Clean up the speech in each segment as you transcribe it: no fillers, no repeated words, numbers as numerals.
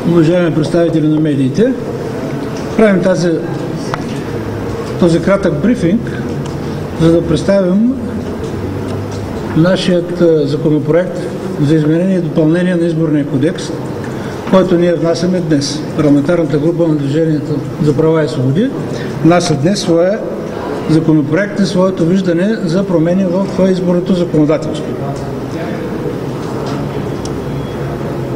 уважаеми представители на медиите! Правим този кратък брифинг, за да представим нашият законопроект за изменение и допълнение на Изборния кодекс, който ние внасяме днес. Парламентарната група на Движението за права и свободи внася днес своя законопроект и своето виждане за промени в изборното законодателство.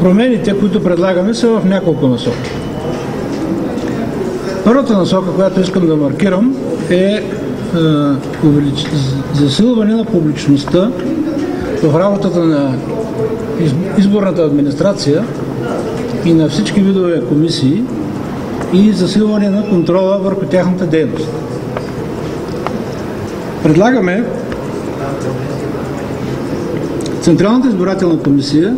Промените, които предлагаме, са в няколко насоки. Първата насока, която искам да маркирам, е засилване на публичността в работата на изборната администрация и на всички видове комисии и засилване на контрола върху тяхната дейност. Предлагаме Централната избирателна комисия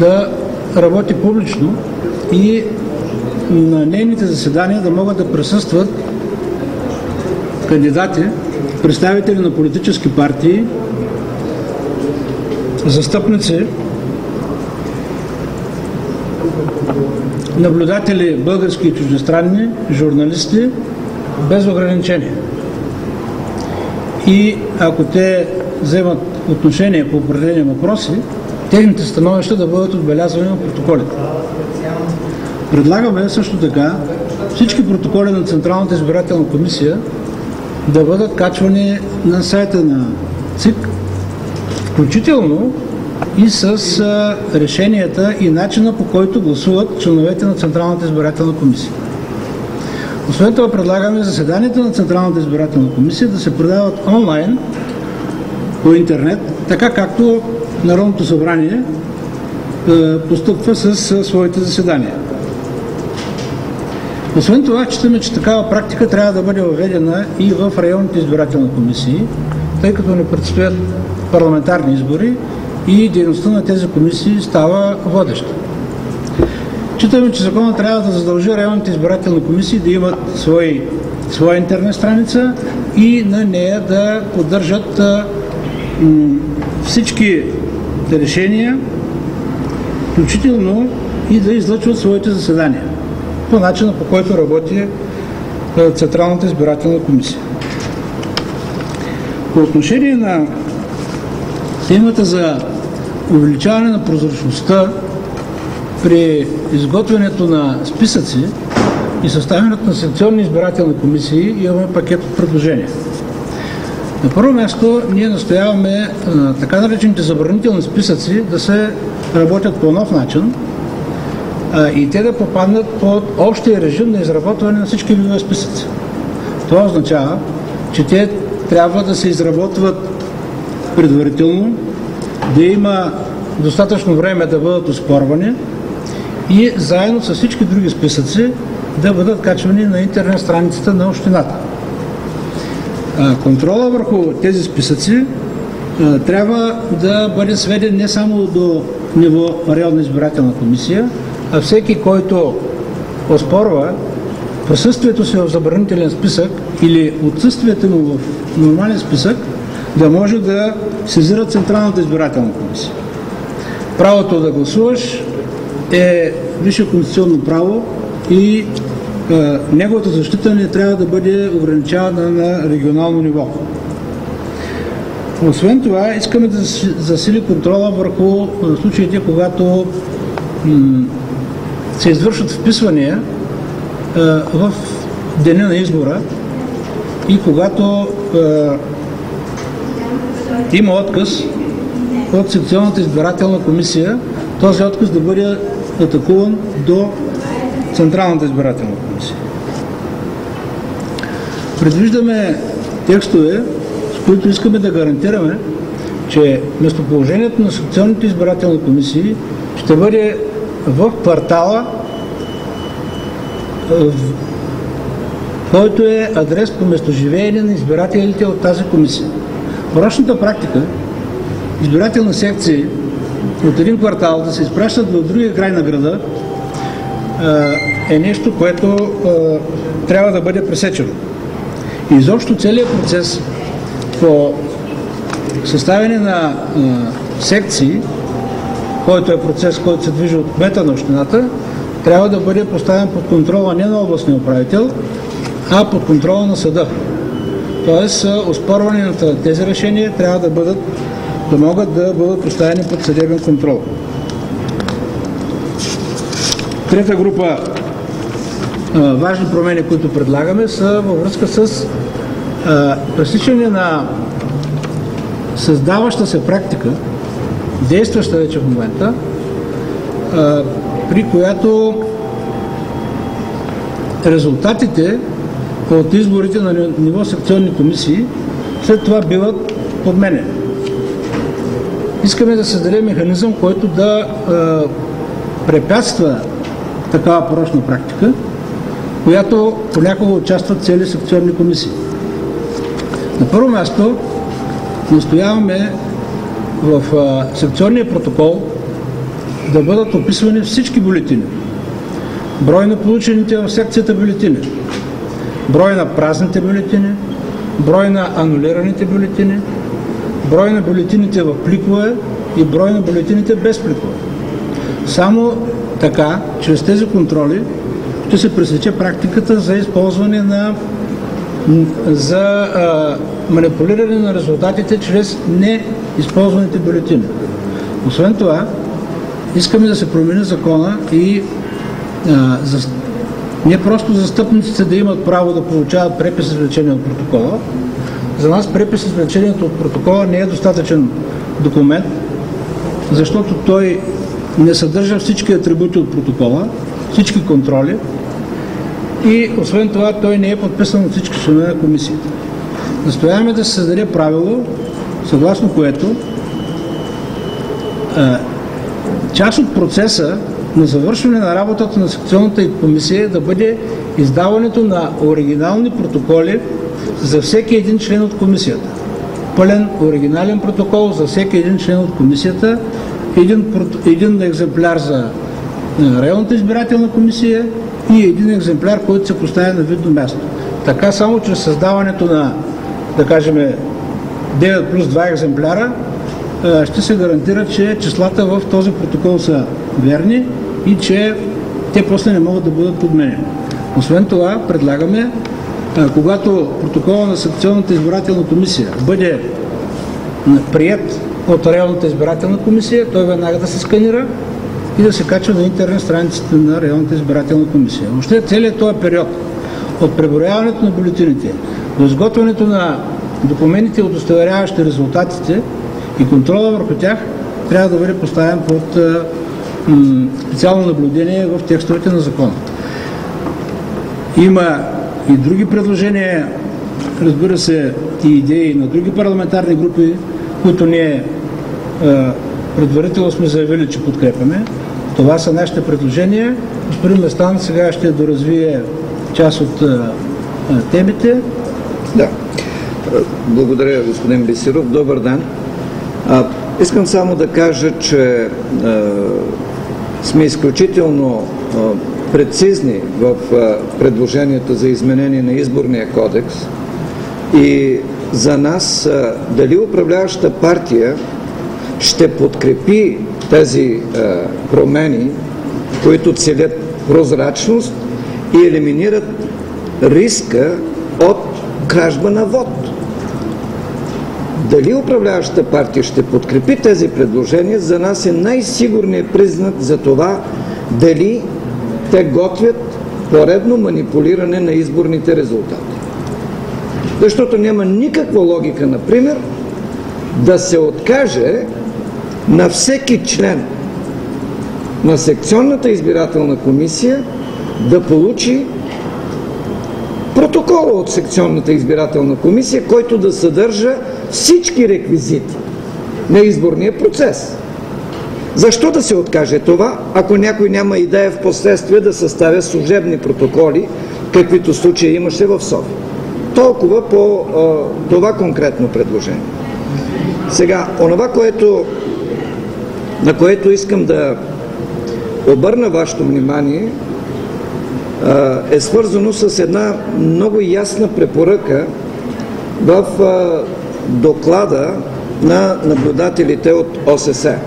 да работи публично и на нейните заседания да могат да присъстват кандидати, представители на политически партии, застъпници, наблюдатели български и чуждестранни, журналисти, без ограничения. И ако те вземат отношение по определени въпроси, техните становища да бъдат отбелязвани в протоколите. Предлагаме също така всички протоколи на Централната избирателна комисия да бъдат качвани на сайта на ЦИК, включително и с решенията и начина, по който гласуват членовете на Централната избирателна комисия. Освен това предлагаме заседанията на Централната избирателна комисия да се предават онлайн по интернет, така както Народното събрание постъпва с своите заседания. Освен това, считаме, че такава практика трябва да бъде въведена и в районните избирателни комисии, тъй като не предстоят парламентарни избори и дейността на тези комисии става водеща. Считаме, че законът трябва да задължи районните избирателни комисии да имат своя интернет страница и на нея да поддържат всички решения, включително и да излъчват своите заседания по начина, по който работи Централната избирателна комисия. По отношение на темата за увеличаване на прозрачността при изготвянето на списъци и съставянето на секционни избирателни комисии, имаме пакет от предложения. На първо място ние настояваме така наречените забранителни списъци да се работят по нов начин и те да попаднат под общия режим на изработване на всички видове списъци. Това означава, че те трябва да се изработват предварително, да има достатъчно време да бъдат оспорвани и заедно с всички други списъци да бъдат качвани на интернет страницата на общината. Контрола върху тези списъци трябва да бъде сведен не само до ниво районна избирателна комисия, а всеки, който оспорва присъствието си в забранителен списък или отсъствието му в нормален списък, да може да сезира Централната избирателна комисия. Правото да гласуваш е висше конституционно право и неговата защита не трябва да бъде ограничавана на регионално ниво. Освен това, искаме да засили контрола върху случаите, когато се извършват вписвания в деня на избора и когато има отказ от секционната избирателна комисия, този отказ да бъде атакуван до Централната избирателна комисия. Предвиждаме текстове, с които искаме да гарантираме, че местоположението на секционните избирателни комисии ще бъде в квартала, който е адрес по местоживеене на избирателите от тази комисия. Порочната практика избирателни секции от един квартал да се изпращат в другия край на града е нещо, което трябва да бъде пресечено. И изобщо целият процес по съставяне на секции който е процес, който се движи от кмета на общината, трябва да бъде поставен под контрола не на областния управител, а под контрола на съда. Тоест, оспорването на тези решения трябва да могат да бъдат поставени под съдебен контрол. Трета група важни промени, които предлагаме, са във връзка с пресичане на създаваща се практика, действаща вече в момента, при която резултатите от изборите на ниво секционни комисии след това биват подменени. Искаме да създадем механизъм, който да препятства такава порочна практика, която понякога участват цели секционни комисии. На първо място настояваме в секционния протокол да бъдат описвани всички бюлетини. Брой на получените в секцията бюлетини, брой на празните бюлетини, брой на анулираните бюлетини, брой на бюлетините в пликове и брой на бюлетините без пликове. Само така, чрез тези контроли, ще се пресече практиката за използване за манипулиране на резултатите чрез неизползваните бюлетини. Освен това, искаме да се промени закона и не просто застъпниците да имат право да получават препис-извлечение от протокола. За нас препис-извлечението от протокола не е достатъчен документ, защото той не съдържа всички атрибути от протокола, всички контроли и освен това той не е подписан от всички членове на комисията. Настояваме да се създаде правило, съгласно което част от процеса на завършване на работата на секционната комисия да бъде издаването на оригинални протоколи за всеки един член от комисията. Пълен оригинален протокол за всеки един член от комисията, един екземпляр за районната избирателна комисия и един екземпляр, който се поставя на видно място. Така само чрез създаването на, да кажем, 9 плюс 2 екземпляра, ще се гарантира, че числата в този протокол са верни и че те после не могат да бъдат подменени. Освен това, предлагаме, когато протокола на секционната избирателна комисия бъде приет от районната избирателна комисия, той веднага да се сканира и да се качва на интернет страницата на районната избирателна комисия. Въобще целият този период от преброяването на бюлетините до изготвянето на документите, удостоверяващи резултатите и контрола върху тях, трябва да бъде поставен под специално наблюдение в текстовете на закона. Има и други предложения, разбира се, и идеи на други парламентарни групи, които ние предварително сме заявили, че подкрепяме. Това са нашите предложения. Господин Местан сега ще доразвие част от темите. Да. Благодаря, господин Бисеров. Добър ден. Искам само да кажа, че сме изключително прецизни в предложенията за изменение на Изборния кодекс и за нас дали управляваща партия ще подкрепи тези промени, които целят прозрачност и елиминират риска от кражба на вод. Дали управляващата партия ще подкрепи тези предложения, за нас е най-сигурният признак за това дали те готвят поредно манипулиране на изборните резултати. Защото няма никаква логика, например, да се откаже на всеки член на секционната избирателна комисия да получи протокола от секционната избирателна комисия, който да съдържа всички реквизити на изборния процес. Защо да се откаже това, ако някой няма идея в последствие да съставя служебни протоколи, каквито случаи имаше в София? Толкова по това конкретно предложение. Сега, онова, на което искам да обърна вашето внимание, е свързано с една много ясна препоръка в доклада на наблюдателите от ОССЕ.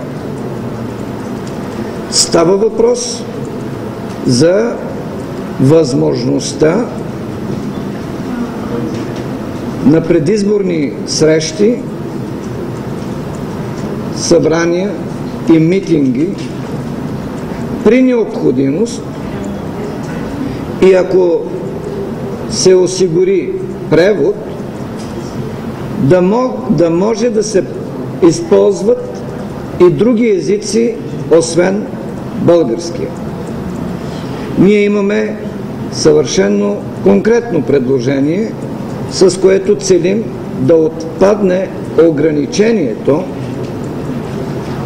Става въпрос за възможността на предизборни срещи, събрания и митинги при необходимост и ако се осигури превод, да може да се използват и други езици, освен българския. Ние имаме съвършено конкретно предложение, с което целим да отпадне ограничението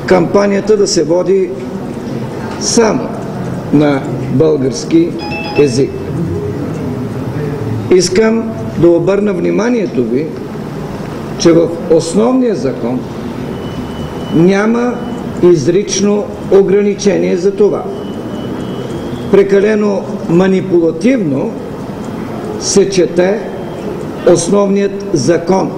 кампанията да се води само на български език. Искам да обърна вниманието ви, че в основния закон няма изрично ограничение за това. Прекалено манипулативно се чете основният закон